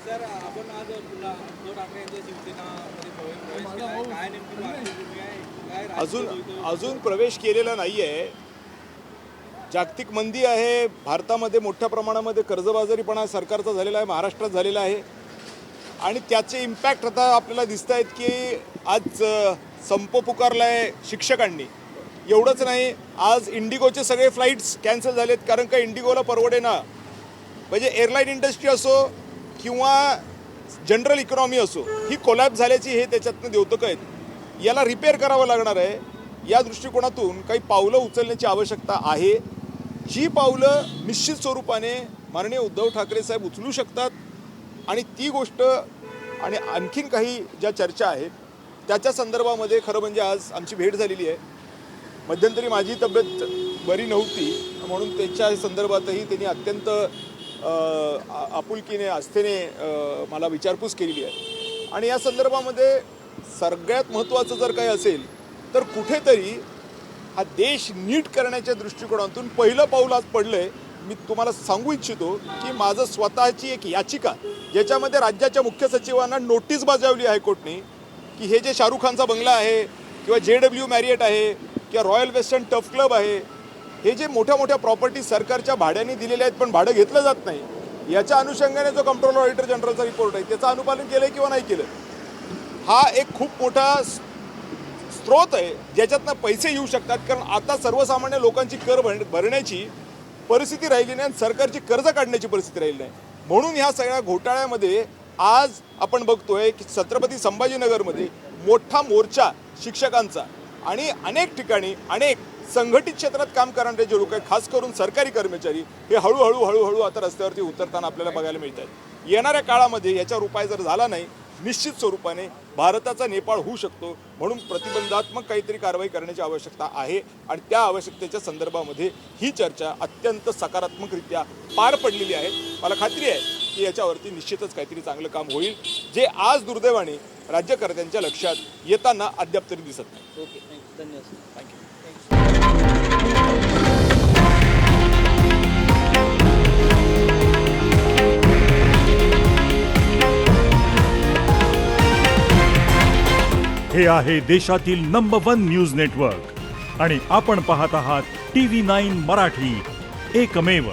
Sir आपण आज पुन्हा उद्धव ठाकरे यांच्या शिवसेनामध्ये प्रवेश केलाय. काय नेमकी पार्श्वभूमी आहे, काय राजकीय अजून प्रवेश केलेला नाही आहे. जागतिक मंदी आहे, भारतामध्ये मोठ्या प्रमाणामध्ये कर्जबाजारीपणा सरकारचा झालेला आहे, महाराष्ट्रात झालेला आहे आणि त्याचे इम्पॅक्ट आता आपल्याला दिसत आहेत की आज संप पुकारला आहे शिक्षकांनी. एवढंच नाही, आज इंडिगोचे सगळे फ्लाईट्स कॅन्सल झालेत कारण का इंडिगोला परवडे ना. म्हणजे एअरलाईन इंडस्ट्री असो किंवा जनरल इकॉनॉमी असो, ही कोलॅप्स झाल्याची हे त्याच्यातनं द्योतकं आहेत. याला रिपेअर करावं लागणार आहे. या दृष्टिकोनातून काही पावलं उचलण्याची आवश्यकता आहे. जी पावलं निश्चित स्वरूपाने माननीय उद्धव ठाकरे साहेब उचलू शकतात आणि ती गोष्ट आणि आणखीन काही ज्या चर्चा आहेत त्याच्या संदर्भामध्ये खरं म्हणजे आज आमची भेट झालेली आहे. मध्यंतरी माझी तब्येत बरी नव्हती म्हणून त्याच्या संदर्भातही त्यांनी अत्यंत आपुलकीने आस्थेने मला विचारपूस केलेली आहे. आणि या संदर्भामध्ये सगळ्यात महत्त्वाचं जर काही असेल तर कुठेतरी हा देश नीट करण्याच्या दृष्टिकोनातून पहिलं पाऊल आज पडलं आहे. मी तुम्हाला सांगू इच्छितो की माझं स्वतःची एक याचिका ज्याच्यामध्ये राज्याच्या मुख्य सचिवांना नोटीस बजावली हायकोर्टने की हे जे शाहरुख खानचा बंगला आहे किंवा JW मॅरियट आहे किंवा रॉयल वेस्टर्न टफ क्लब आहे, हे जे मोठ्या मोठ्या प्रॉपर्टी सरकारच्या भाड्याने दिलेल्या आहेत पण भाडं घेतलं जात नाही, याच्या अनुषंगाने जो कंट्रोलर ऑडिटर जनरलचा रिपोर्ट आहे त्याचं अनुपालन केलं किंवा नाही केलं, हा एक खूप मोठा स्रोत आहे ज्याच्यातनं पैसे येऊ शकतात. कारण आता सर्वसामान्य लोकांची कर भरण्याची परिस्थिती राहिली नाही आणि सरकारची कर्ज काढण्याची परिस्थिती राहिली नाही. म्हणून ह्या सगळ्या घोटाळ्यामध्ये आज आपण बघतोय की छत्रपती संभाजीनगरमध्ये मोठा मोर्चा शिक्षकांचा आणि अनेक ठिकाणी अनेक संघटित क्षेत्रात काम करणारे जे लोक आहेत, खास करून सरकारी कर्मचारी, हे हळूहळू आता रस्त्यावरती उतरताना आपल्याला बघायला मिळत आहेत. येणाऱ्या काळामध्ये याच्यावर उपाय जर झाला नाही, निश्चित स्वरूपाने भारताचा नेपाळ होऊ शकतो. म्हणून प्रतिबंधात्मक काहीतरी कारवाई करण्याची आवश्यकता आहे आणि त्या आवश्यकतेच्या संदर्भामध्ये ही चर्चा अत्यंत सकारात्मकरित्या पार पडलेली आहे. मला खात्री आहे की याच्यावरती निश्चितच काहीतरी चांगलं काम होईल, जे आज दुर्दैवाने राज्यकर्त्यांच्या लक्षात येताना अद्याप तरी दिसत नाही. ओके, धन्यवाद. थँक्यू. हे आहे देशातील नंबर 1 न्यूज नेटवर्क आणि आपण पाहत आहात TV9 मराठी, एकमेव.